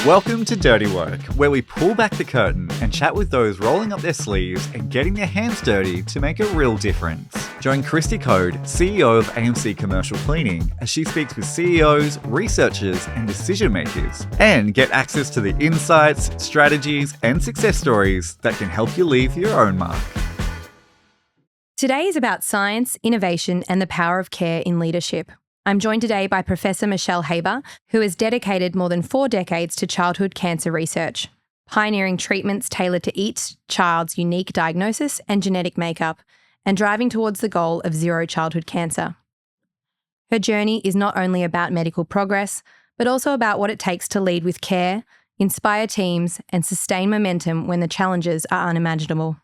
Welcome to Dirty Work, where we pull back the curtain and chat with those rolling up their sleeves and getting their hands dirty to make a real difference. Join Kristie Coade, CEO of AMC Commercial Cleaning, as she speaks with CEOs, researchers, and decision makers, and get access to the insights, strategies, and success stories that can help you leave your own mark. Today is about science, innovation, and the power of care in leadership. I'm joined today by Professor Michelle Haber, who has dedicated more than 4 decades to childhood cancer research, pioneering treatments tailored to each child's unique diagnosis and genetic makeup, and driving towards the goal of zero childhood cancer. Her journey is not only about medical progress, but also about what it takes to lead with care, inspire teams, and sustain momentum when the challenges are unimaginable.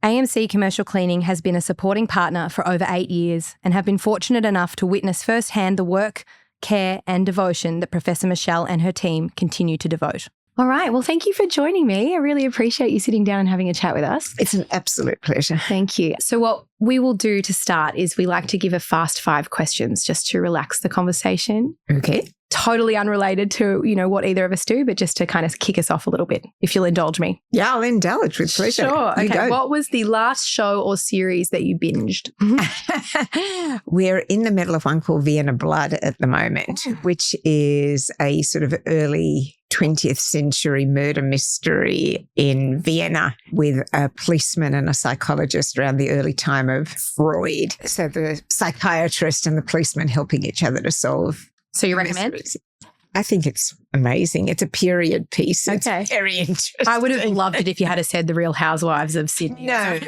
AMC Commercial Cleaning has been a supporting partner for over 8 years and have been fortunate enough to witness firsthand the work, care and devotion that Professor Michelle and her team continue to devote. All right. Well, thank you for joining me. I really appreciate you sitting down and having a chat with us. It's an absolute pleasure. Thank you. So what we will do to start is we like to give a fast 5 questions just to relax the conversation. Okay. Totally unrelated to, what either of us do, but just to kind of kick us off a little bit, if you'll indulge me. Yeah, I'll indulge with pleasure. Sure. You Okay. go. What was the last show or series that you binged? We're in the middle of one called Vienna Blood at the moment, which is a sort of early 20th century murder mystery in Vienna with a policeman and a psychologist around the early time of Freud. So the psychiatrist and the policeman helping each other to solve. So you recommend? I think it's amazing. It's a period piece. Okay. It's very interesting. I would have loved it if you had said The Real Housewives of Sydney. No,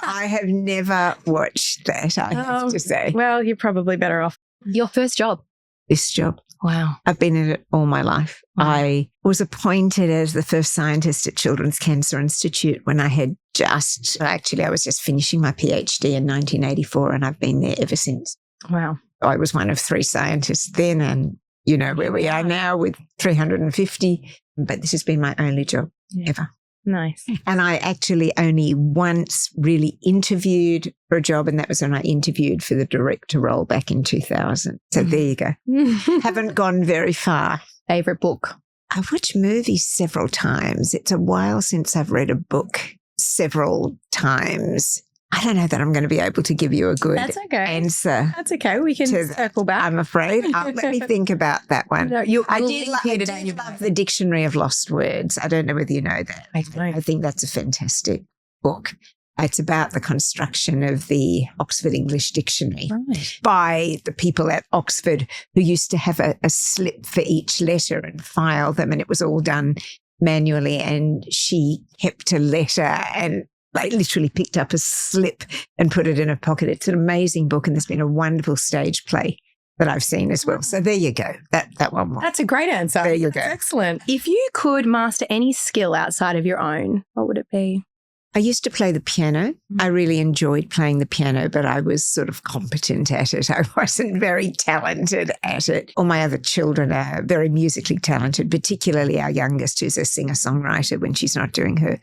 I have never watched that, I have to say. Well, you're probably better off. Your first job? This job. Wow. I've been in it all my life. Wow. I was appointed as the first scientist at Children's Cancer Institute when I was just finishing my PhD in 1984, and I've been there ever since. Wow. I was one of 3 scientists then, and you know where we are now with 350, but this has been my only job ever. Nice. And I actually only once really interviewed for a job, and that was when I interviewed for the director role back in 2000. So there you go. Haven't gone very far. Favourite book? I've watched movies several times. It's a while since I've read a book several times. I don't know that I'm going to be able to give you a good answer. That's okay. We can circle back. I'm afraid. Let me think about that one. No, I did love the Dictionary of Lost Words. I don't know whether you know that. I think that's a fantastic book. It's about the construction of the Oxford English Dictionary by the people at Oxford who used to have a slip for each letter and file them, and it was all done manually, and she kept a letter and literally picked up a slip and put it in her pocket. It's an amazing book, and there's been a wonderful stage play that I've seen as well. So there you go. That one. That's a great answer. There you go. That's excellent. If you could master any skill outside of your own, what would it be? I used to play the piano. I really enjoyed playing the piano, but I was sort of competent at it. I wasn't very talented at it. All my other children are very musically talented, particularly our youngest, who's a singer-songwriter when she's not doing her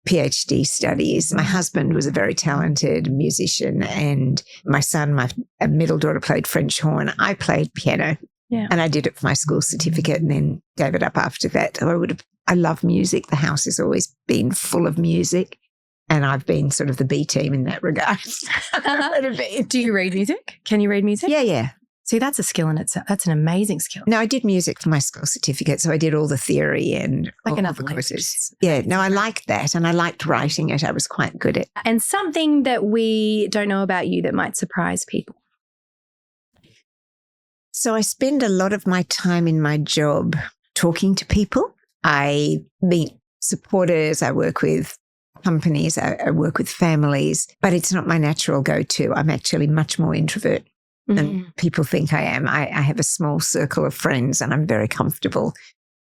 PhD studies. My husband was a very talented musician, and my son, my middle daughter, played French horn. I played piano, and I did it for my school certificate and then gave it up after that. I love music. The house has always been full of music, and I've been sort of the B team in that regard. Do you read music? Can you read music? Yeah. See, that's a skill in itself. That's an amazing skill. No, I did music for my school certificate, so I did all the theory and all the courses. Yeah, no, I liked that, and I liked writing it. I was quite good at it. And something that we don't know about you that might surprise people. So I spend a lot of my time in my job talking to people. I meet supporters. I work with companies. I work with families, but it's not my natural go-to. I'm actually much more introvert than people think I am. I have a small circle of friends, and I'm very comfortable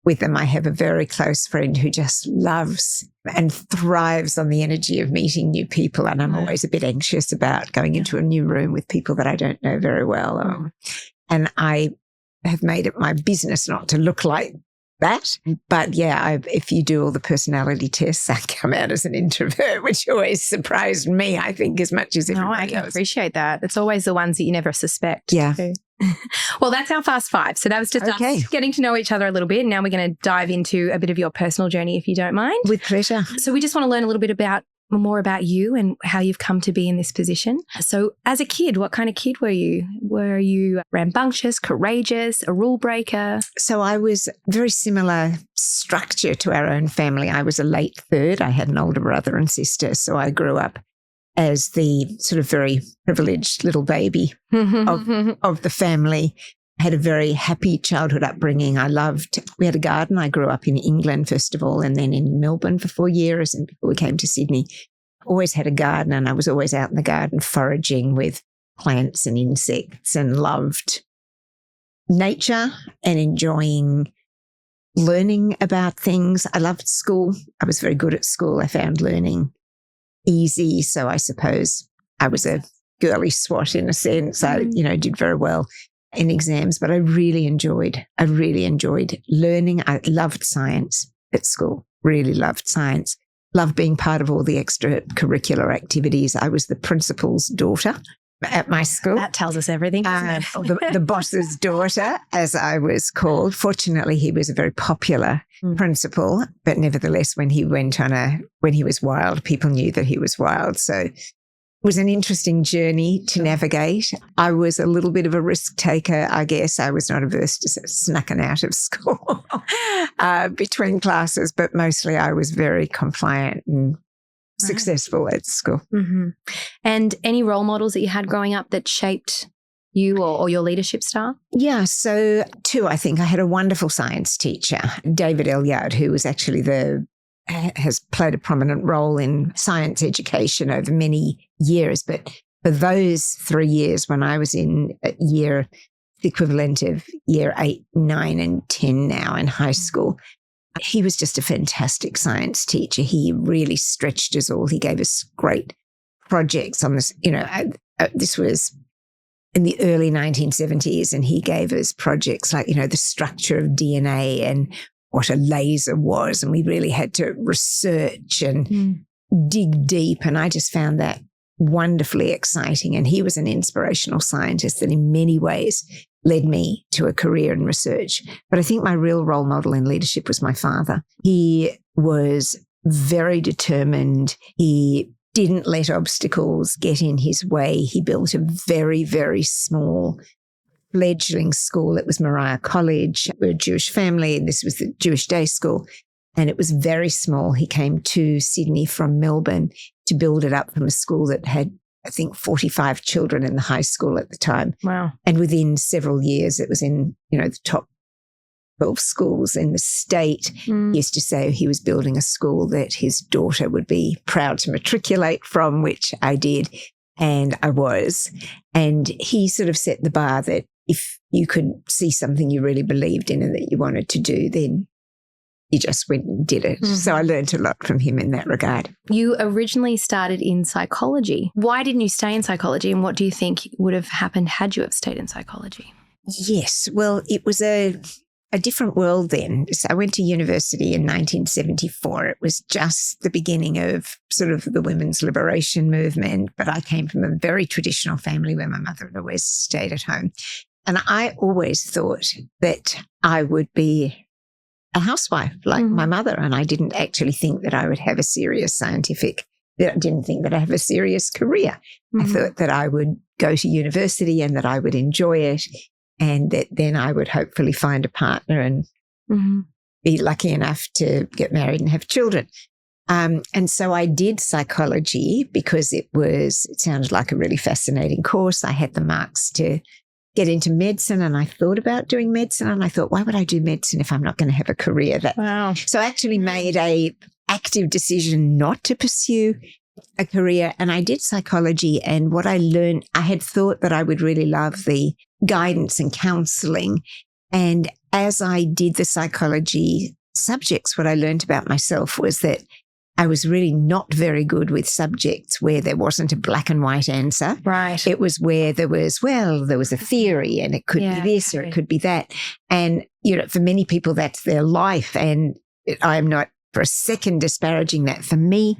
with them. I have a very close friend who just loves and thrives on the energy of meeting new people, and I'm always a bit anxious about going into a new room with people that I don't know very well. And I have made it my business not to look like that. But yeah, if you do all the personality tests, I come out as an introvert, which always surprised me, I think, as much as everybody else. I can appreciate that. It's always the ones that you never suspect. Yeah. Well, that's our fast five. So that was just us getting to know each other a little bit. Now we're going to dive into a bit of your personal journey, if you don't mind. With pleasure. So we just want to learn a little bit more about you and how you've come to be in this position. So as a kid, what kind of kid were you? Were you rambunctious, courageous, a rule breaker? So I was very similar structure to our own family. I was a late third. I had an older brother and sister. So I grew up as the sort of very privileged little baby of the family. I had a very happy childhood upbringing. We had a garden. I grew up in England, first of all, and then in Melbourne for 4 years. And before we came to Sydney, always had a garden, and I was always out in the garden foraging with plants and insects, and loved nature and enjoying learning about things. I loved school. I was very good at school. I found learning easy. So I suppose I was a girly swot in a sense. I, did very well in exams, but I really enjoyed learning. I loved science at school, really loved science, loved being part of all the extracurricular activities. I was the principal's daughter at my school. That tells us everything. The boss's daughter, as I was called. Fortunately, he was a very popular principal, but nevertheless, when he was wild, people knew that he was wild. So it was an interesting journey to navigate. I was a little bit of a risk taker, I guess. I was not averse to snucking out of school between classes, but mostly I was very compliant and successful at school. Mm-hmm. And any role models that you had growing up that shaped you or your leadership style? Yeah, so two, I think. I had a wonderful science teacher, David Elyard, who was actually has played a prominent role in science education over many years. But for those 3 years when I was in the equivalent of year 8, 9 and 10 now in high school, he was just a fantastic science teacher. He really stretched us all. He gave us great projects on this. This was in the early 1970s, and he gave us projects like, the structure of DNA and what a laser was. And we really had to research and dig deep. And I just found that wonderfully exciting. And he was an inspirational scientist that in many ways led me to a career in research. But I think my real role model in leadership was my father. He was very determined. He didn't let obstacles get in his way. He built a very, very small fledgling school. It was Moriah College. We're a Jewish family, and this was the Jewish day school. And it was very small. He came to Sydney from Melbourne to build it up from a school that had, I think, 45 children in the high school at the time. Wow. And within several years, it was in, the top 12 schools in the state. He used to say he was building a school that his daughter would be proud to matriculate from, which I did, and I was. And he sort of set the bar that if you could see something you really believed in and that you wanted to do, then you just went and did it. Mm-hmm. So I learned a lot from him in that regard. You originally started in psychology. Why didn't you stay in psychology, and what do you think would have happened had you have stayed in psychology? Yes, well, it was a different world then. So I went to university in 1974. It was just the beginning of sort of the women's liberation movement, but I came from a very traditional family where my mother had always stayed at home. And I always thought that I would be a housewife like my mother, and I didn't actually think that I would have a serious I didn't think that I have a serious career. I thought that I would go to university and that I would enjoy it, and that then I would hopefully find a partner and be lucky enough to get married and have children. And so I did psychology because it sounded like a really fascinating course. I had the marks to get into medicine, and I thought about doing medicine, and I thought, why would I do medicine if I'm not going to have a career? Wow. So I actually made a active decision not to pursue a career, and I did psychology. And what I learned, I had thought that I would really love the guidance and counseling. And as I did the psychology subjects, what I learned about myself was that I was really not very good with subjects where there wasn't a black and white answer. Right. It was where there was a theory, and it could be this or it could be that. And, for many people, that's their life. And I'm not for a second disparaging that. For me,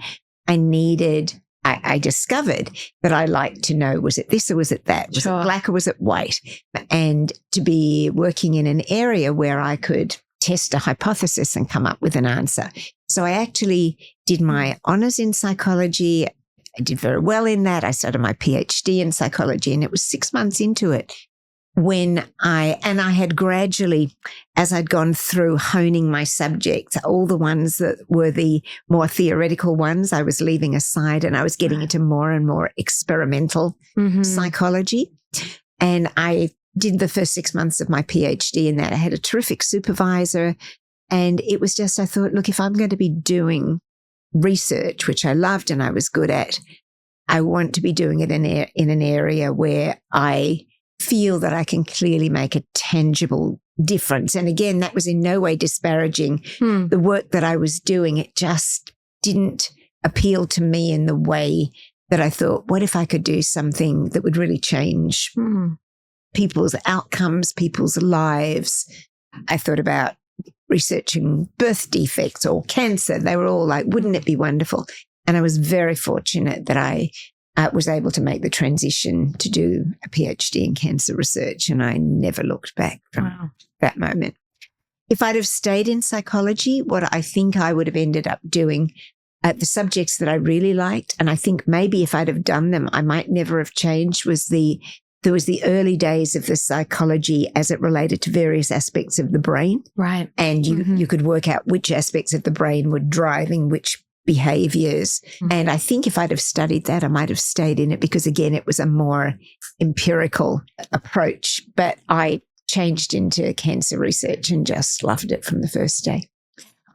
I needed I discovered that I liked to know, was it this or was it that? Was it black or was it white? And to be working in an area where I could test a hypothesis and come up with an answer. So I actually did my honours in psychology. I did very well in that. I started my PhD in psychology, and it was 6 months into it when I had gradually, as I'd gone through honing my subjects, all the ones that were the more theoretical ones, I was leaving aside, and I was getting into more and more experimental psychology. And I did the first 6 months of my PhD in that. I had a terrific supervisor, and it was just, I thought, look, if I'm going to be doing research, which I loved and I was good at, I want to be doing it in an area where I feel that I can clearly make a tangible difference. And again, that was in no way disparaging the work that I was doing. It just didn't appeal to me in the way that I thought, what if I could do something that would really change people's outcomes, people's lives? I thought about researching birth defects or cancer. They were all like, wouldn't it be wonderful? And I was very fortunate that I was able to make the transition to do a PhD in cancer research, and I never looked back from that moment. If I'd have stayed in psychology, what I think I would have ended up doing, the subjects that I really liked, and I think maybe if I'd have done them, I might never have changed, there was the early days of the psychology as it related to various aspects of the brain. Right. And you could work out which aspects of the brain were driving which behaviors. And I think if I'd have studied that, I might have stayed in it because, again, it was a more empirical approach. But I changed into cancer research and just loved it from the first day.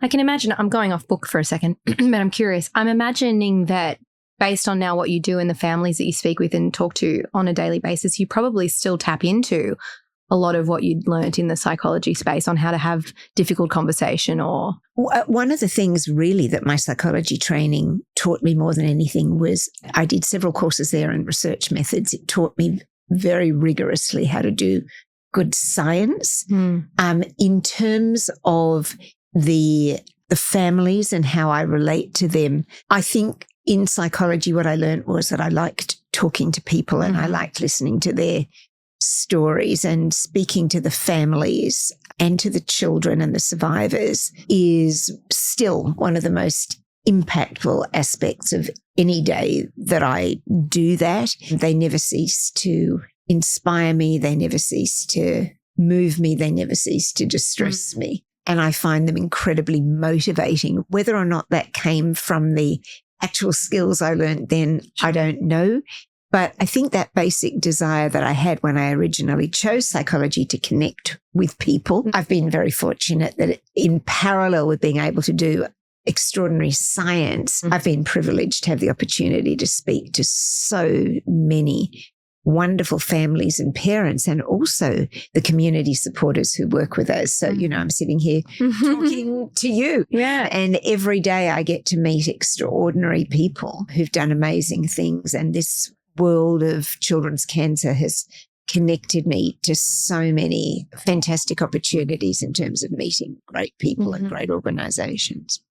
I can imagine, I'm going off book for a second, but I'm curious. I'm imagining that based on now what you do and the families that you speak with and talk to on a daily basis, you probably still tap into a lot of what you'd learnt in the psychology space on how to have difficult conversation or... One of the things really that my psychology training taught me more than anything was I did several courses there in research methods. It taught me very rigorously how to do good science. In terms of the families and how I relate to them, I think in psychology what I learned was that I liked talking to people and I liked listening to their stories, and speaking to the families and to the children and the survivors is still one of the most impactful aspects of any day that I do that. They never cease to inspire me. They never cease to move me. They never cease to distress me. And I find them incredibly motivating. Whether or not that came from the actual skills I learned then, I don't know. But I think that basic desire that I had when I originally chose psychology to connect with people, I've been very fortunate that in parallel with being able to do extraordinary science, I've been privileged to have the opportunity to speak to so many wonderful families and parents, and also the community supporters who work with us. So, I'm sitting here talking to you. Yeah. And every day I get to meet extraordinary people who've done amazing things. And this world of children's cancer has connected me to so many fantastic opportunities in terms of meeting great people and great organisations.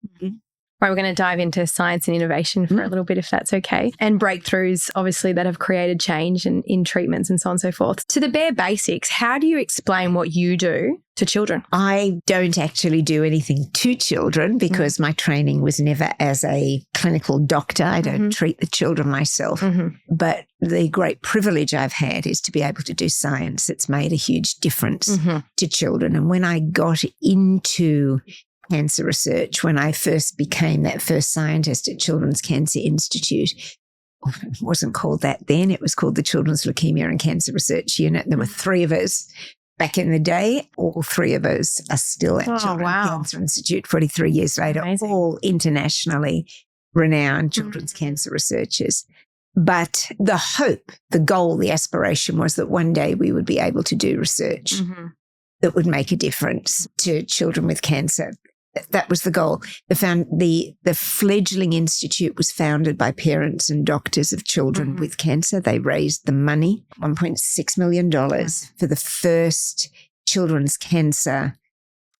Right, we're going to dive into science and innovation for a little bit, if that's okay, and breakthroughs, obviously, that have created change and in treatments and so on and so forth. To the bare basics, how do you explain what you do to children? I don't actually do anything to children because my training was never as a clinical doctor. I don't treat the children myself. But the great privilege I've had is to be able to do science. It's made a huge difference to children. And when I got into cancer research, when I first became that first scientist at Children's Cancer Institute, it wasn't called that then, it was called the Children's Leukemia and Cancer Research Unit. There were 3 of us back in the day. All 3 of us are still at Children's Cancer Institute 43 years later. Amazing. All internationally renowned children's cancer researchers. But the hope, the goal, the aspiration was that one day we would be able to do research that would make a difference to children with cancer. That was the goal. The fledgling institute was founded by parents and doctors of children with cancer. They raised the money, $1.6 million for the first children's cancer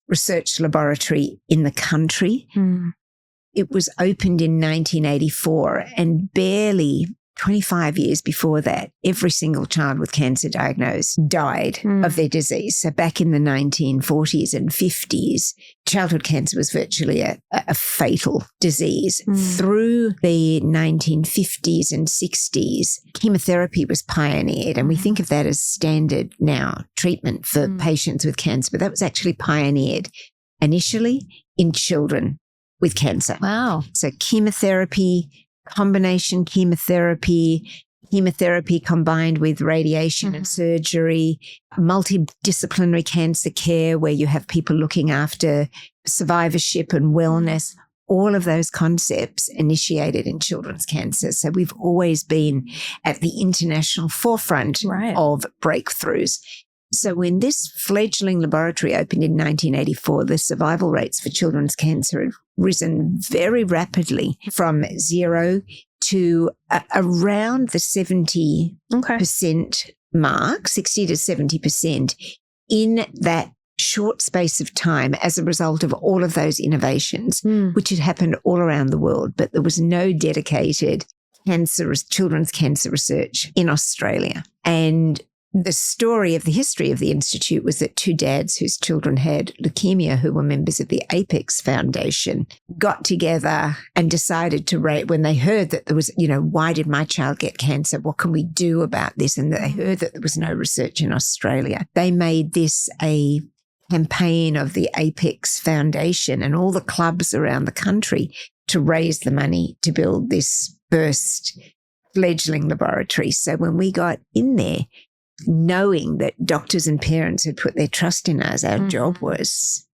research laboratory in the country. it was opened in 1984, and barely 25 years before that, every single child with cancer diagnosed died of their disease. So back in the 1940s and 50s, childhood cancer was virtually a fatal disease. Through the 1950s and 60s, chemotherapy was pioneered, and we think of that as standard now treatment for patients with cancer, but that was actually pioneered initially in children with cancer. Wow. So chemotherapy, combination chemotherapy combined with radiation and surgery, multidisciplinary cancer care where you have people looking after survivorship and wellness, all of those concepts initiated in children's cancer. So we've always been at the international forefront of breakthroughs. So when this fledgling laboratory opened in 1984, the survival rates for children's cancer had risen very rapidly from 0 to around the 70% mark, 60 to 70% in that short space of time as a result of all of those innovations, which had happened all around the world. But there was no dedicated children's cancer research in Australia. And the story of the history of the Institute was that two dads whose children had leukemia, who were members of the Apex Foundation, got together and decided to rate when they heard that there was, why did my child get cancer? What can we do about this? And they heard that there was no research in Australia. They made this a campaign of the Apex Foundation and all the clubs around the country to raise the money to build this first fledgling laboratory. So when we got in there, knowing that doctors and parents had put their trust in us, our job was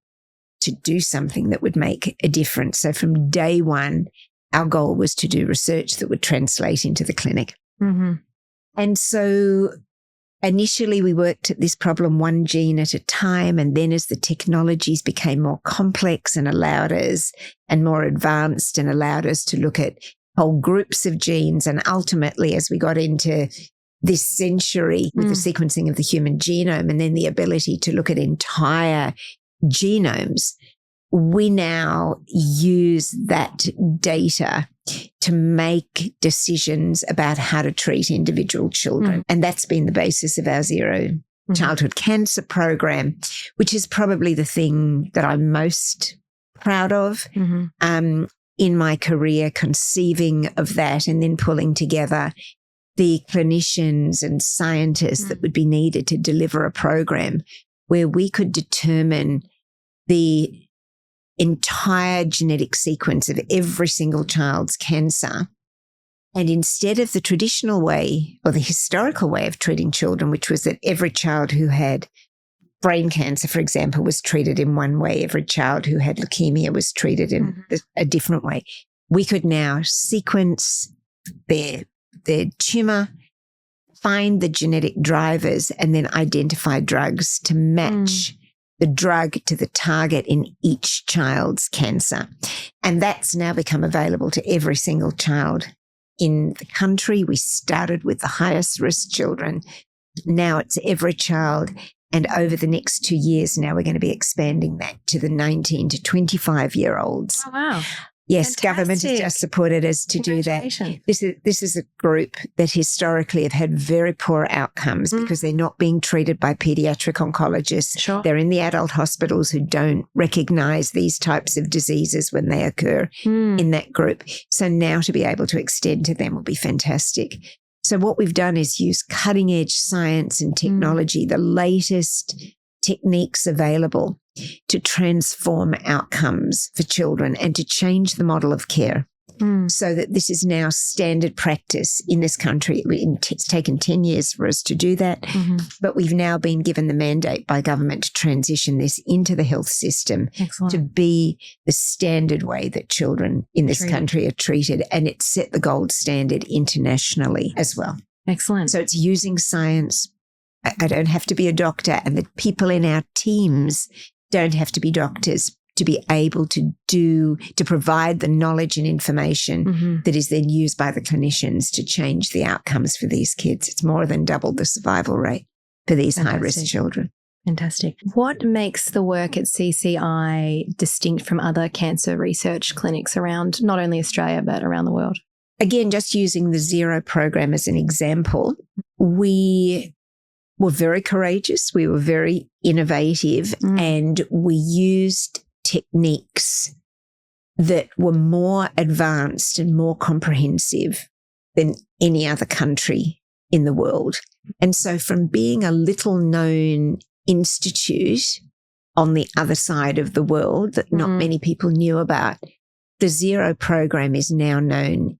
to do something that would make a difference. So from day one, our goal was to do research that would translate into the clinic. And so initially we worked at this problem one gene at a time, and then as the technologies became more complex and more advanced and allowed us to look at whole groups of genes, and ultimately as we got into this century with the sequencing of the human genome and then the ability to look at entire genomes, we now use that data to make decisions about how to treat individual children. And that's been the basis of our Zero Childhood Cancer program, which is probably the thing that I'm most proud of in my career, conceiving of that and then pulling together the clinicians and scientists that would be needed to deliver a program where we could determine the entire genetic sequence of every single child's cancer. And instead of the traditional way or the historical way of treating children, which was that every child who had brain cancer, for example, was treated in one way, every child who had leukemia was treated in a different way, we could now sequence their tumor, find the genetic drivers, and then identify drugs to match the drug to the target in each child's cancer. And that's now become available to every single child in the country. We started with the highest risk children. Now it's every child. And over the next 2 years, now we're going to be expanding that to the 19 to 25-year-olds. Oh, wow. Yes, Fantastic. Government has just supported us to do that. This is a group that historically have had very poor outcomes because they're not being treated by pediatric oncologists. Sure. They're in the adult hospitals who don't recognize these types of diseases when they occur in that group. So now to be able to extend to them will be fantastic. So what we've done is use cutting edge science and technology, the latest techniques available to transform outcomes for children and to change the model of care so that this is now standard practice in this country. It's taken 10 years for us to do that, but we've now been given the mandate by government to transition this into the health system to be the standard way that children in this country are treated. And it's set the gold standard internationally as well. Excellent. So it's using science. I don't have to be a doctor, and the people in our teams don't have to be doctors to be able to provide the knowledge and information that is then used by the clinicians to change the outcomes for these kids. It's more than double the survival rate for these high-risk children. Fantastic. What makes the work at CCI distinct from other cancer research clinics around not only Australia, but around the world? Again, just using the Zero program as an example, we were very courageous. We were very innovative and we used techniques that were more advanced and more comprehensive than any other country in the world. And so from being a little known institute on the other side of the world that not many people knew about, the Zero program is now known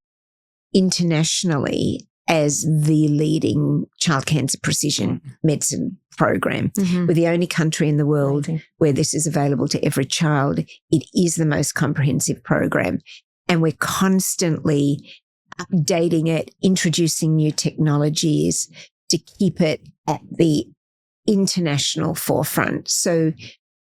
internationally as the leading child cancer precision medicine program. We're the only country in the world where this is available to every child. It is the most comprehensive program, and we're constantly updating it, introducing new technologies to keep it at the international forefront. So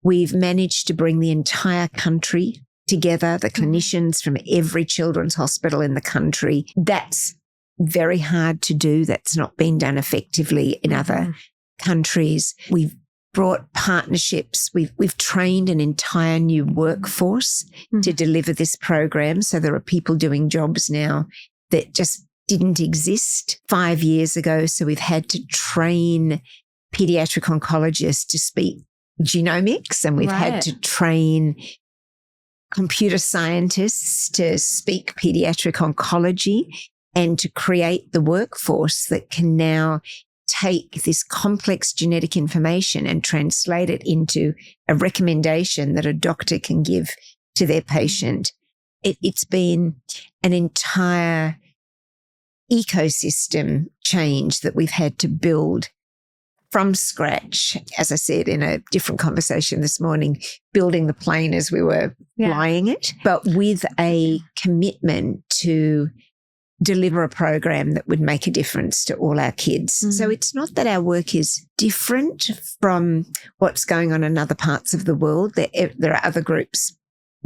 we've managed to bring the entire country together, the clinicians from every children's hospital in the country. That's very hard to do. That's not been done effectively in other countries. We've brought partnerships. We've trained an entire new workforce to deliver this program. So there are people doing jobs now that just didn't exist 5 years ago. So we've had to train pediatric oncologists to speak genomics, and we've had to train computer scientists to speak pediatric oncology, and to create the workforce that can now take this complex genetic information and translate it into a recommendation that a doctor can give to their patient. It's been an entire ecosystem change that we've had to build from scratch. As I said in a different conversation this morning, building the plane as we were flying it, but with a commitment to deliver a program that would make a difference to all our kids. So it's not that our work is different from what's going on in other parts of the world. There are other groups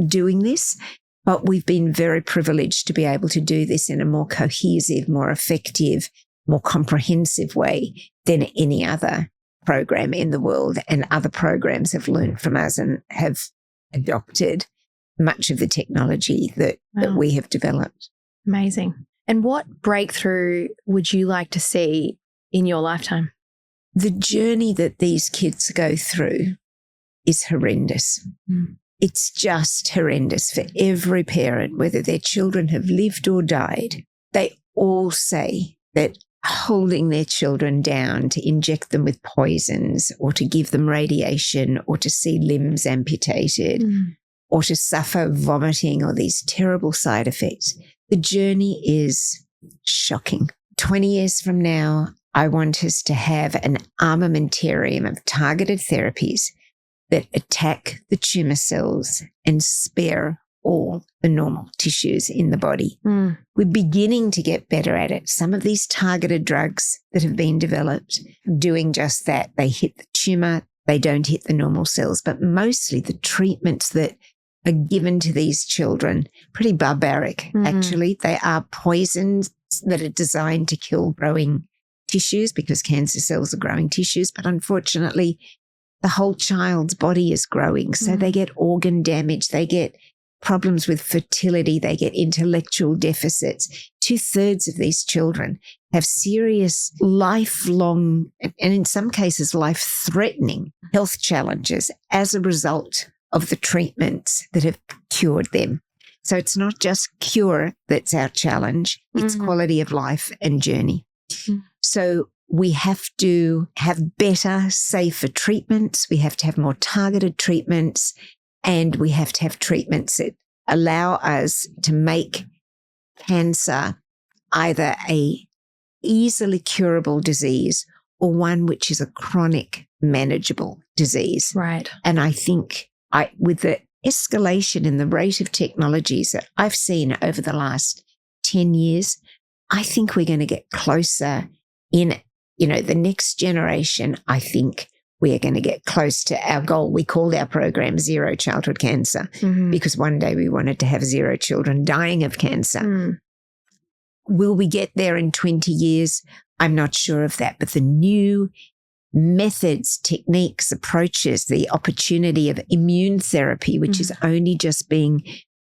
doing this, but we've been very privileged to be able to do this in a more cohesive, more effective, more comprehensive way than any other program in the world. And other programs have learned from us and have adopted much of the technology that we have developed. Amazing. And what breakthrough would you like to see in your lifetime? The journey that these kids go through is horrendous. It's just horrendous for every parent, whether their children have lived or died. They all say that holding their children down to inject them with poisons or to give them radiation or to see limbs amputated or to suffer vomiting or these terrible side effects, the journey is shocking. 20 years from now, I want us to have an armamentarium of targeted therapies that attack the tumor cells and spare all the normal tissues in the body. We're beginning to get better at it. Some of these targeted drugs that have been developed doing just that. They hit the tumor, they don't hit the normal cells, but mostly the treatments that are given to these children, pretty barbaric, actually. They are poisons that are designed to kill growing tissues because cancer cells are growing tissues, but unfortunately, the whole child's body is growing. So they get organ damage, they get problems with fertility, they get intellectual deficits. 2/3 of these children have serious lifelong, and in some cases life-threatening health challenges as a result of the treatments that have cured them. So it's not just cure that's our challenge, it's quality of life and journey. So we have to have better, safer treatments. We have to have more targeted treatments, and we have to have treatments that allow us to make cancer either a easily curable disease or one which is a chronic, manageable disease. Right. And I think with the escalation in the rate of technologies that I've seen over the last 10 years, I think we're going to get closer in, the next generation. I think we are going to get close to our goal. We called our program Zero Childhood Cancer because one day we wanted to have 0 children dying of cancer. Will we get there in 20 years? I'm not sure of that, but the new methods, techniques, approaches, the opportunity of immune therapy, which is only just being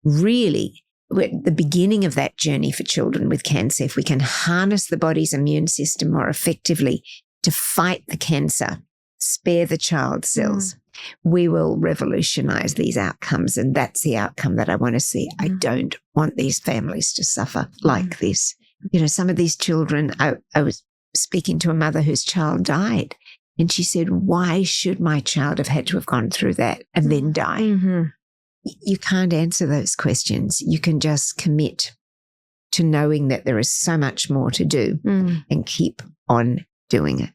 really, we're at the beginning of that journey for children with cancer. If we can harness the body's immune system more effectively to fight the cancer, spare the child cells, we will revolutionize these outcomes. And that's the outcome that I want to see. I don't want these families to suffer like this. You know, some of these children, I was speaking to a mother whose child died, and she said, why should my child have had to have gone through that and then die? You can't answer those questions. You can just commit to knowing that there is so much more to do and keep on doing it.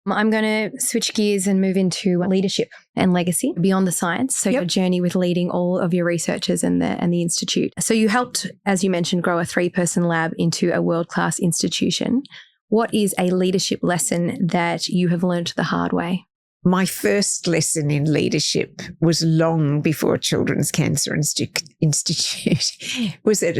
I'm going to switch gears and move into leadership and legacy beyond the science. So your journey with leading all of your researchers and the institute. So you helped, as you mentioned, grow a 3-person lab into a world-class institution. What is a leadership lesson that you have learned the hard way? My first lesson in leadership was long before Children's Cancer Institute. Was that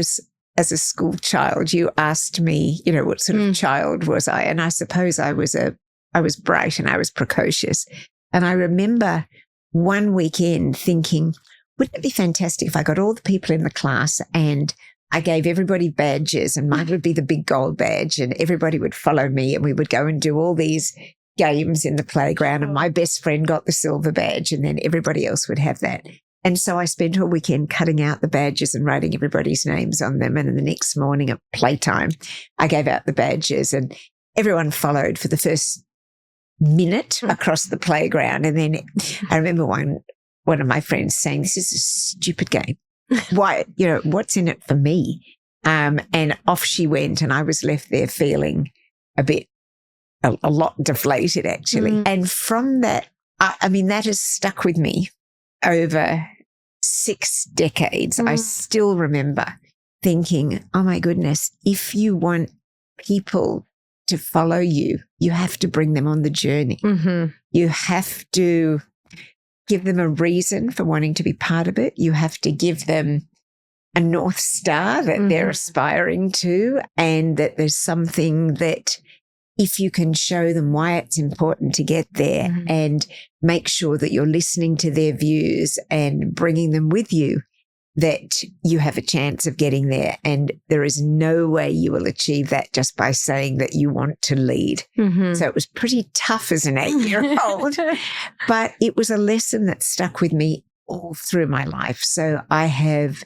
as a school child, you asked me, you know, what sort of child was I? And I suppose I was bright and I was precocious. And I remember one weekend thinking, wouldn't it be fantastic if I got all the people in the class and I gave everybody badges, and mine would be the big gold badge, and everybody would follow me, and we would go and do all these games in the playground, and my best friend got the silver badge, and then everybody else would have that. And so I spent all weekend cutting out the badges and writing everybody's names on them. And then the next morning at playtime, I gave out the badges, and everyone followed for the first minute across the playground. And then I remember one of my friends saying, this is a stupid game. Why, you know, what's in it for me? And off she went, and I was left there feeling a lot deflated, actually. And from that, I mean, that has stuck with me over 6 decades. I still remember thinking, oh my goodness, if you want people to follow you, you have to bring them on the journey. You have to give them a reason for wanting to be part of it. You have to give them a North Star that they're aspiring to, and that there's something that if you can show them why it's important to get there and make sure that you're listening to their views and bringing them with you, that you have a chance of getting there. And there is no way you will achieve that just by saying that you want to lead. So it was pretty tough as an 8-year-old, but it was a lesson that stuck with me all through my life. So I have,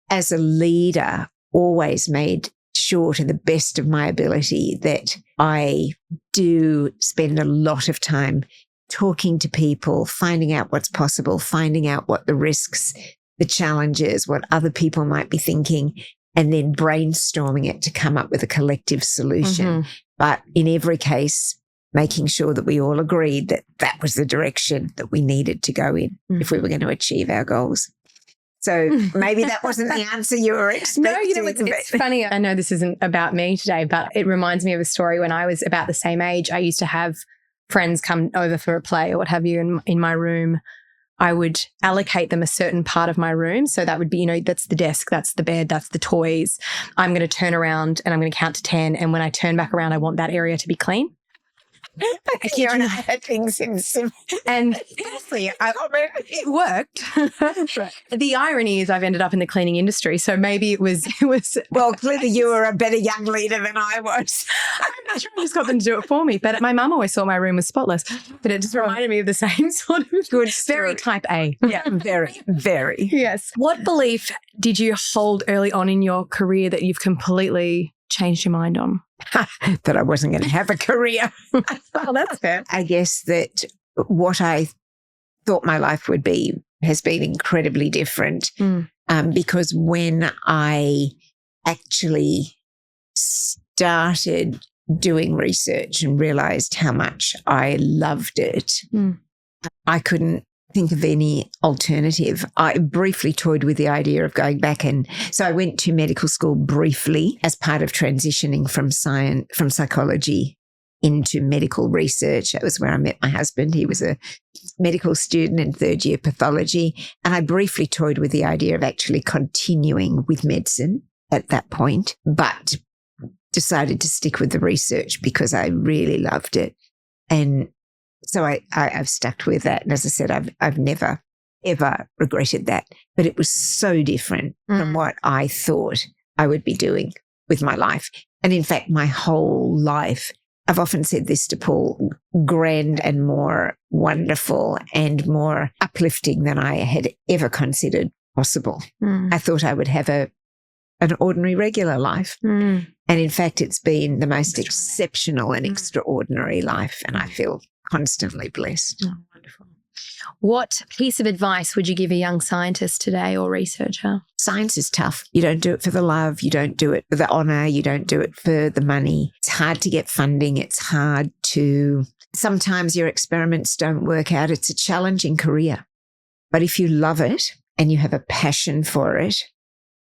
as a leader, always made sure to the best of my ability that I do spend a lot of time talking to people, finding out what's possible, finding out what the risks, the challenges, what other people might be thinking, and then brainstorming it to come up with a collective solution. But in every case, making sure that we all agreed that that was the direction that we needed to go in if we were going to achieve our goals. So maybe that wasn't the answer you were expecting. No, you know, it's funny. I know this isn't about me today, but it reminds me of a story when I was about the same age. I used to have friends come over for a play or what have you in my room. I would allocate them a certain part of my room. So that would be, you know, that's the desk, that's the bed, that's the toys. I'm going to turn around and I'm going to count to 10. And when I turn back around, I want that area to be clean. You and I had things in sim. And honestly, it worked. The irony is I've ended up in the cleaning industry. So maybe it was. Well, clearly you were a better young leader than I was. I'm not sure I just got them to do it for me. But my mum always thought my room was spotless. But it just reminded me of the same sort of good very type A. Yeah, very, very. Yes. What belief did you hold early on in your career that you've completely changed your mind on? That I wasn't going to have a career. Well, that's fair. I guess that what I thought my life would be has been incredibly different because when I actually started doing research and realized how much I loved it, I couldn't think of any alternative. I briefly toyed with the idea of going back, and so I went to medical school briefly as part of transitioning from psychology into medical research. That was where I met my husband. He was a medical student in 3rd year pathology, and I briefly toyed with the idea of actually continuing with medicine at that point, but decided to stick with the research because I really loved it. And So I've stuck with that. And as I said, I've never, ever regretted that. But it was so different from what I thought I would be doing with my life. And in fact, my whole life, I've often said this to Paul, grand and more wonderful and more uplifting than I had ever considered possible. I thought I would have an ordinary, regular life. And in fact, it's been the most exceptional and extraordinary life. And I feel constantly blessed. Oh, wonderful. What piece of advice would you give a young scientist today or researcher? Science is tough. You don't do it for the love. You don't do it for the honour. You don't do it for the money. It's hard to get funding. It's hard to, sometimes your experiments don't work out. It's a challenging career. But if you love it and you have a passion for it,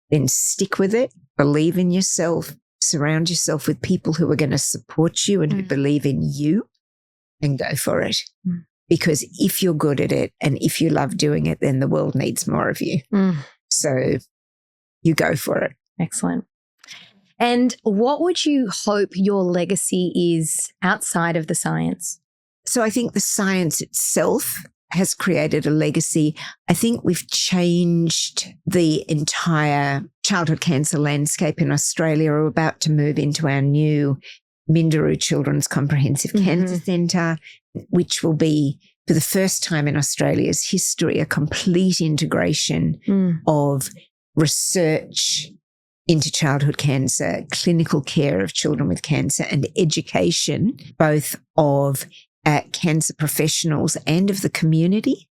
then stick with it, believe in yourself, surround yourself with people who are going to support you and who believe in you, and go for it. Because if you're good at it and if you love doing it, then the world needs more of you. So you go for it. Excellent. And what would you hope your legacy is outside of the science? So I think the science itself has created a legacy. I think we've changed the entire childhood cancer landscape in Australia. We're about to move into our new Minderoo Children's Comprehensive Cancer Centre, which will be, for the first time in Australia's history, a complete integration of research into childhood cancer, clinical care of children with cancer, and education, both of cancer professionals and of the community,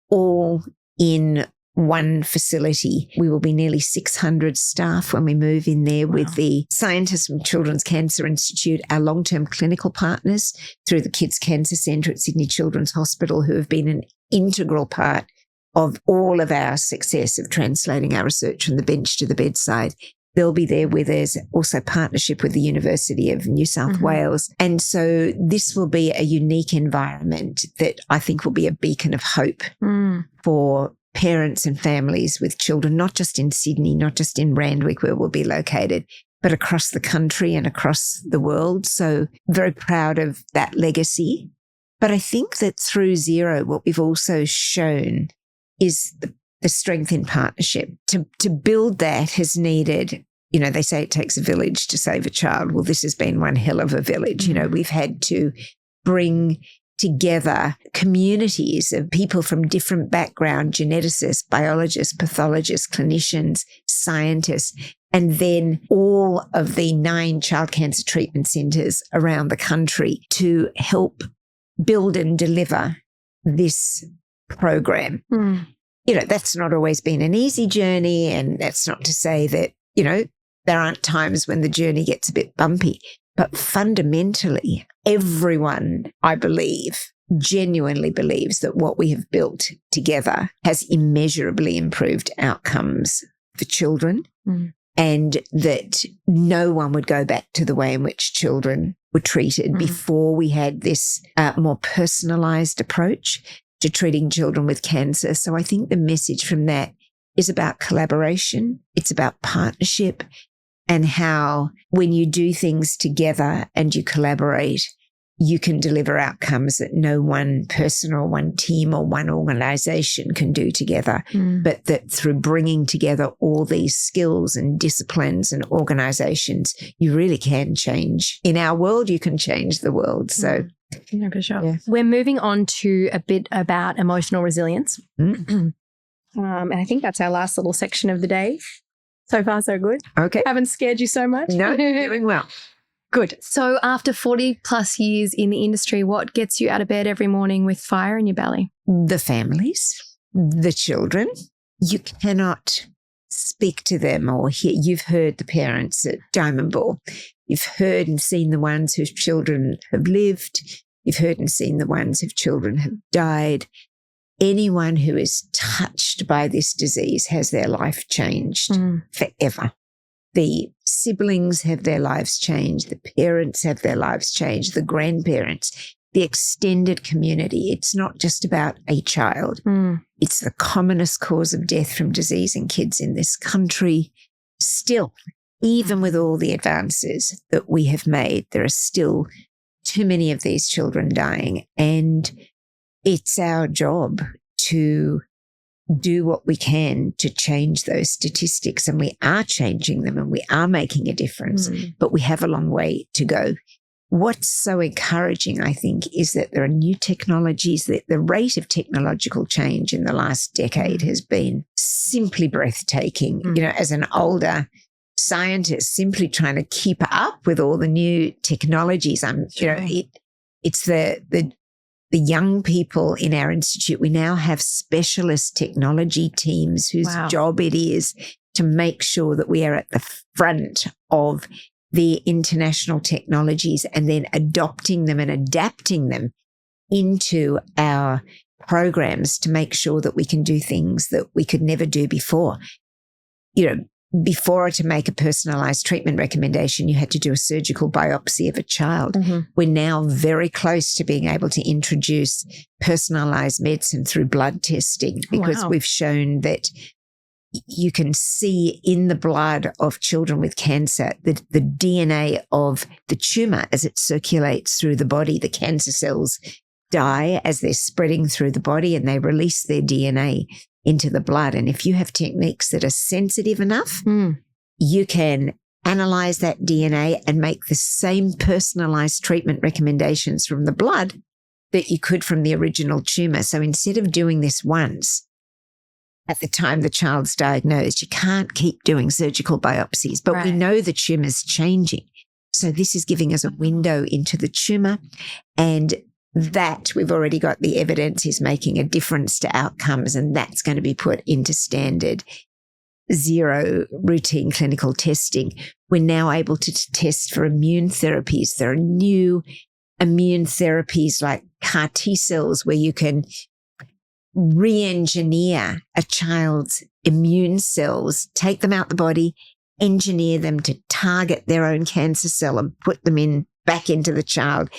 all in one facility. We will be nearly 600 staff when we move in there with the scientists from Children's Cancer Institute, our long-term clinical partners through the Kids Cancer Centre at Sydney Children's Hospital, who have been an integral part of all of our success of translating our research from the bench to the bedside. They'll be there with us, also partnership with the University of New South Wales. And so this will be a unique environment that I think will be a beacon of hope for parents and families with children, not just in Sydney, not just in Randwick where we'll be located, but across the country and across the world. So very proud of that legacy. But I think that through Zero, what we've also shown is the strength in partnership. To build that has needed, they say it takes a village to save a child. Well, this has been one hell of a village. We've had to bring together communities of people from different backgrounds, geneticists, biologists, pathologists, clinicians, scientists, and then all of the 9 child cancer treatment centres around the country to help build and deliver this program. That's not always been an easy journey, and that's not to say that, there aren't times when the journey gets a bit bumpy. But fundamentally, everyone, I believe, genuinely believes that what we have built together has immeasurably improved outcomes for children, and that no one would go back to the way in which children were treated before we had this more personalised approach to treating children with cancer. So I think the message from that is about collaboration. It's about partnership, and how when you do things together and you collaborate, you can deliver outcomes that no one person or one team or one organisation can do together, but that through bringing together all these skills and disciplines and organisations, you really can change. In our world, you can change the world. So yeah, for sure. Yeah. We're moving on to a bit about emotional resilience. And I think that's our last little section of the day. So far, so good. Okay. Haven't scared you so much? No, doing well. Good. So after 40 plus years in the industry, what gets you out of bed every morning with fire in your belly? The families, the children. You cannot speak to them or hear. You've heard the parents at Diamond Ball. You've heard and seen the ones whose children have lived. You've heard and seen the ones whose children have died. Anyone who is touched by this disease has their life changed forever. The siblings have their lives changed. The parents have their lives changed. The grandparents, the extended community. It's not just about a child. It's the commonest cause of death from disease in kids in this country. Still, even with all the advances that we have made, there are still too many of these children dying. And it's our job to do what we can to change those statistics. And we are changing them and we are making a difference, but we have a long way to go. What's so encouraging, I think, is that there are new technologies, that the rate of technological change in the last decade has been simply breathtaking. You know, as an older scientist, simply trying to keep up with all the new technologies. It's the young people in our institute. We now have specialist technology teams whose job it is to make sure that we are at the front of the international technologies and then adopting them and adapting them into our programs to make sure that we can do things that we could never do before. You know, before, to make a personalized treatment recommendation, you had to do a surgical biopsy of a child. We're now very close to being able to introduce personalized medicine through blood testing, because we've shown that you can see in the blood of children with cancer the DNA of the tumor as it circulates through the body. The cancer cells die as they're spreading through the body and they release their DNA into the blood. And if you have techniques that are sensitive enough, you can analyze that DNA and make the same personalized treatment recommendations from the blood that you could from the original tumor. So instead of doing this once at the time the child's diagnosed, you can't keep doing surgical biopsies, but we know the tumor's changing. So this is giving us a window into the tumor, and that we've already got the evidence is making a difference to outcomes, and that's going to be put into standard zero routine clinical testing. We're now able to test for immune therapies. There are new immune therapies like CAR T cells where you can re-engineer a child's immune cells, take them out the body, engineer them to target their own cancer cell and put them back into the child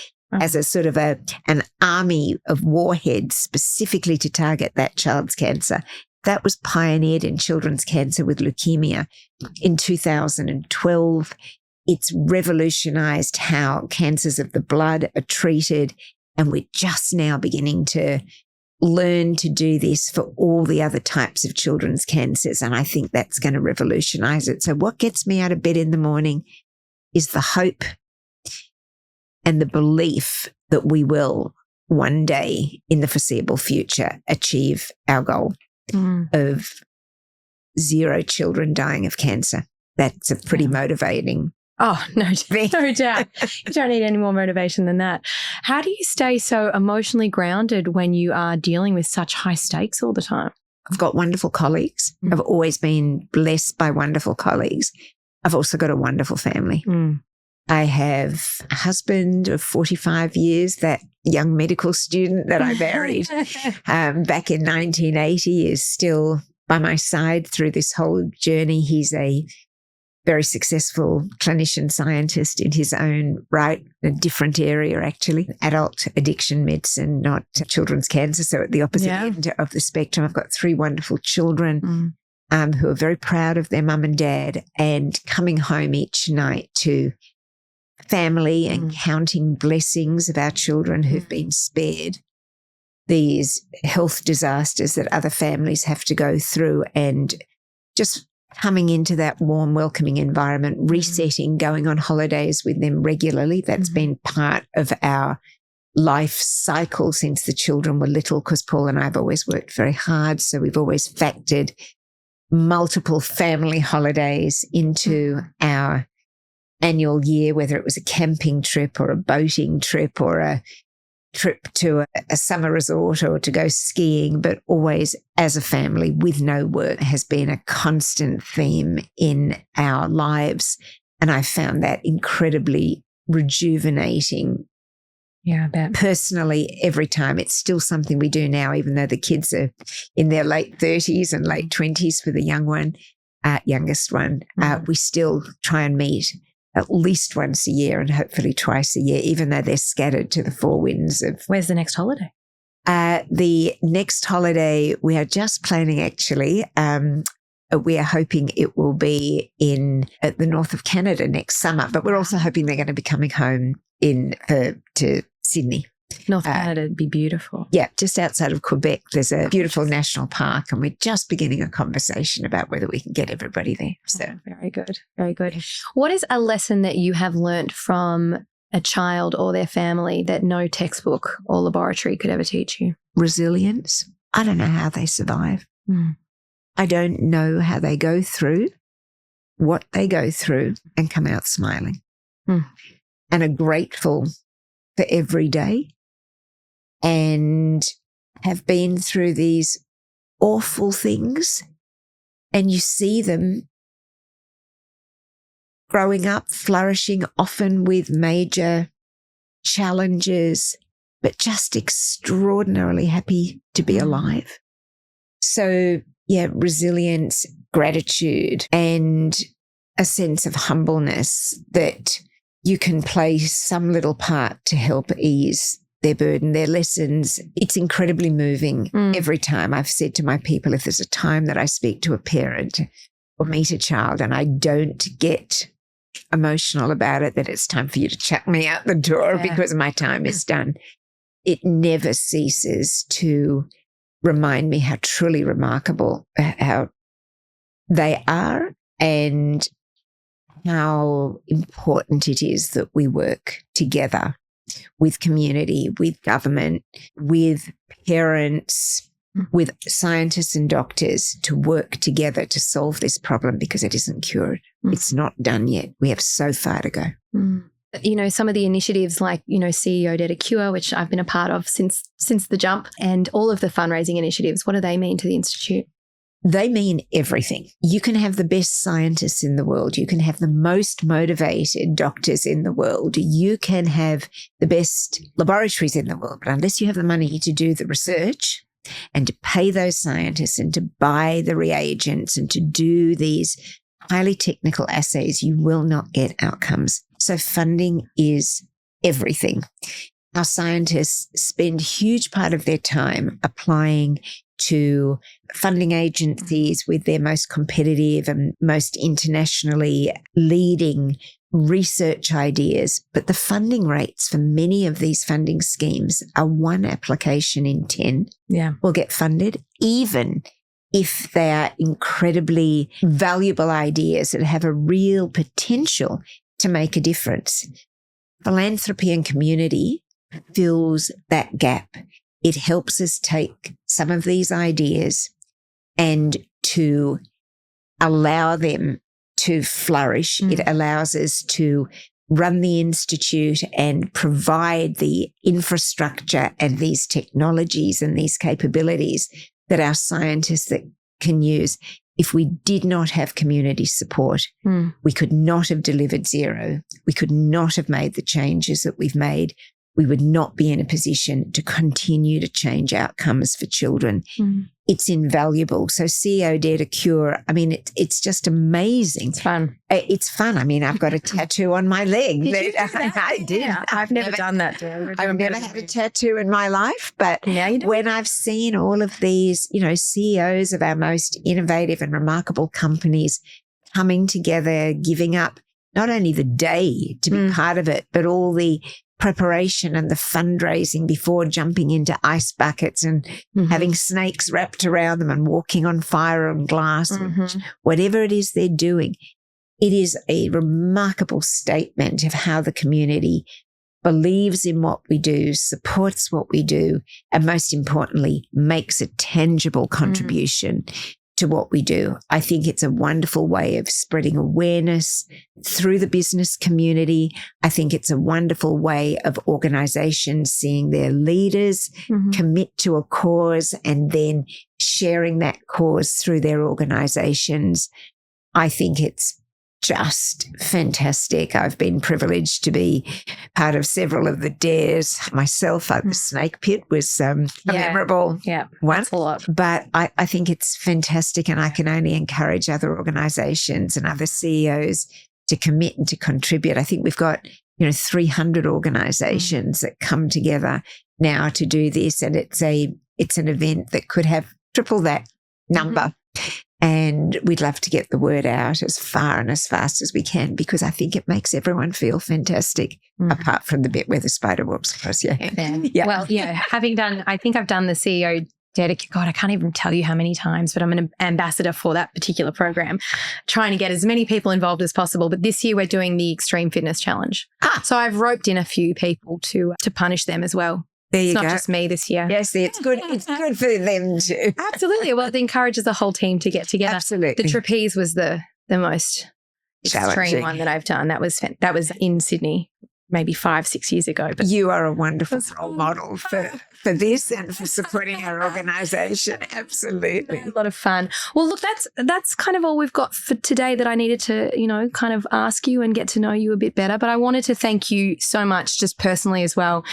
as a sort of an army of warheads specifically to target that child's cancer. That was pioneered in children's cancer with leukemia in 2012. It's revolutionized how cancers of the blood are treated, and we're just now beginning to learn to do this for all the other types of children's cancers, and I think that's going to revolutionize it. So what gets me out of bed in the morning is the hope and the belief that we will one day in the foreseeable future achieve our goal of zero children dying of cancer. That's a pretty motivating. Oh, no doubt. You don't need any more motivation than that. How do you stay so emotionally grounded when you are dealing with such high stakes all the time? I've got wonderful colleagues. I've always been blessed by wonderful colleagues. I've also got a wonderful family. I have a husband of 45 years, that young medical student that I married back in 1980 is still by my side through this whole journey. He's a very successful clinician scientist in his own right, a different area actually, adult addiction medicine, not children's cancer. So at the opposite end of the spectrum, I've got 3 wonderful children who are very proud of their mum and dad, and coming home each night to family and counting blessings of our children who've been spared these health disasters that other families have to go through, and just coming into that warm, welcoming environment, resetting, going on holidays with them regularly. That's been part of our life cycle since the children were little, because Paul and I have always worked very hard. So we've always factored multiple family holidays into our annual year, whether it was a camping trip or a boating trip or a trip to a summer resort or to go skiing, but always as a family with no work has been a constant theme in our lives. And I found that incredibly rejuvenating. Yeah, I bet. Personally, every time. It's still something we do now, even though the kids are in their late 30s and late 20s for the youngest one. We still try and meet at least once a year and hopefully twice a year, even though they're scattered to the 4 winds of. Where's the next holiday? The next holiday, we are just planning actually we are hoping it will be at the north of Canada next summer, but we're also hoping they're going to be coming home to Sydney. North Canada would be beautiful. Yeah, just outside of Quebec, there's a beautiful national park, and we're just beginning a conversation about whether we can get everybody there. So very good. Very good. What is a lesson that you have learnt from a child or their family that no textbook or laboratory could ever teach you? Resilience. I don't know how they survive. I don't know how they go through what they go through and come out smiling and are grateful for every day and have been through these awful things, and you see them growing up, flourishing, often with major challenges, but just extraordinarily happy to be alive. So, yeah, resilience, gratitude, and a sense of humbleness that you can play some little part to help ease their burden, their lessons. It's incredibly moving every time. I've said to my people, if there's a time that I speak to a parent or meet a child and I don't get emotional about it, that it's time for you to chuck me out the door because my time is done. It never ceases to remind me how truly remarkable how they are and how important it is that we work together with community, with government, with parents, with scientists and doctors to work together to solve this problem, because it isn't cured. It's not done yet. We have so far to go. You know, some of the initiatives like, you know, CEO Dare to Cure, which I've been a part of since the jump, and all of the fundraising initiatives, what do they mean to the Institute? They mean everything. You can have the best scientists in the world. You can have the most motivated doctors in the world. You can have the best laboratories in the world. But unless you have the money to do the research and to pay those scientists and to buy the reagents and to do these highly technical assays, you will not get outcomes. So funding is everything. Our scientists spend a huge part of their time applying to funding agencies with their most competitive and most internationally leading research ideas. But the funding rates for many of these funding schemes are 1 application in 10 will get funded, even if they are incredibly valuable ideas that have a real potential to make a difference. Philanthropy and community fills that gap. It helps us take some of these ideas and to allow them to flourish. It allows us to run the institute and provide the infrastructure and these technologies and these capabilities that our scientists that can use. If we did not have community support, we could not have delivered zero. We could not have made the changes that we've made. We would not be in a position to continue to change outcomes for children. It's invaluable. So CEO Dare to Cure, I mean, it's just amazing. It's fun. It's fun. I mean, I've got a tattoo on my leg. I did. Yeah, I've never done that. I've never had a tattoo in my life, but now you do. When I've seen all of these, you know, CEOs of our most innovative and remarkable companies coming together, giving up not only the day to be part of it, but all the preparation and the fundraising before jumping into ice buckets and having snakes wrapped around them and walking on fire and glass, whatever it is they're doing. It is a remarkable statement of how the community believes in what we do, supports what we do, and most importantly, makes a tangible contribution to what we do. I think it's a wonderful way of spreading awareness through the business community. I think it's a wonderful way of organizations seeing their leaders commit to a cause and then sharing that cause through their organizations. I think it's just fantastic. I've been privileged to be part of several of the dares myself. The snake pit was a memorable one. That's a lot. But I think it's fantastic, and I can only encourage other organizations and other CEOs to commit and to contribute. I think we've got 300 organizations that come together now to do this, and it's an event that could have triple that number. And we'd love to get the word out as far and as fast as we can, because I think it makes everyone feel fantastic, apart from the bit where the spider walks across your hand. Yeah. Well, I think I've done the CEO God, I can't even tell you how many times, but I'm an ambassador for that particular program, trying to get as many people involved as possible. But this year we're doing the Extreme Fitness Challenge. So I've roped in a few people to punish them as well. There you it's go. Not just me this year. Yes, it's good. It's good for them too. Absolutely. Well, it encourages the whole team to get together. Absolutely. The trapeze was the most extreme one that I've done. That was in Sydney, maybe 5-6 years ago. But you are a wonderful role model for this and for supporting our organisation. Absolutely. A lot of fun. Well, look, that's kind of all we've got for today that I needed to, kind of ask you and get to know you a bit better. But I wanted to thank you so much just personally as well.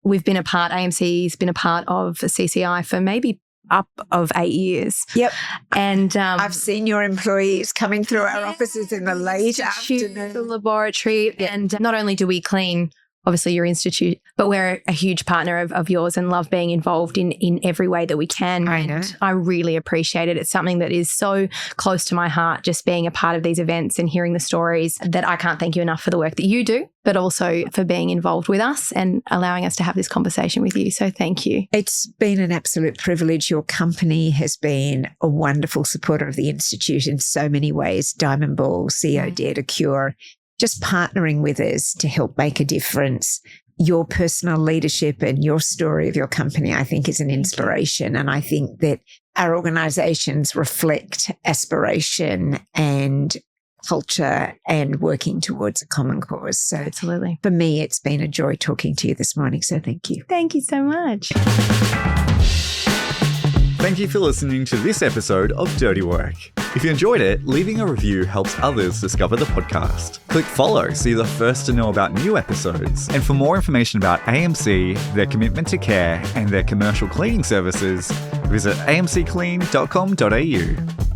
We've been AMC's been a part of CCI for maybe up of 8 years. Yep. And I've seen your employees coming through our offices in the late afternoon. The laboratory. Yep. And not only do we clean, obviously, your institute, but we're a huge partner of yours and love being involved in every way that we can. I know. And I really appreciate it. It's something that is so close to my heart, just being a part of these events and hearing the stories, that I can't thank you enough for the work that you do, but also for being involved with us and allowing us to have this conversation with you. So thank you. It's been an absolute privilege. Your company has been a wonderful supporter of the Institute in so many ways. Diamond Ball, CEO Dare to Cure, just partnering with us to help make a difference. Your personal leadership and your story of your company, I think, is an inspiration. And I think that our organisations reflect aspiration and culture and working towards a common cause. So absolutely. For me, it's been a joy talking to you this morning. So thank you. Thank you so much. Thank you for listening to this episode of Dirty Work. If you enjoyed it, leaving a review helps others discover the podcast. Click follow so you're the first to know about new episodes. And for more information about AMC, their commitment to care, and their commercial cleaning services, visit amcclean.com.au.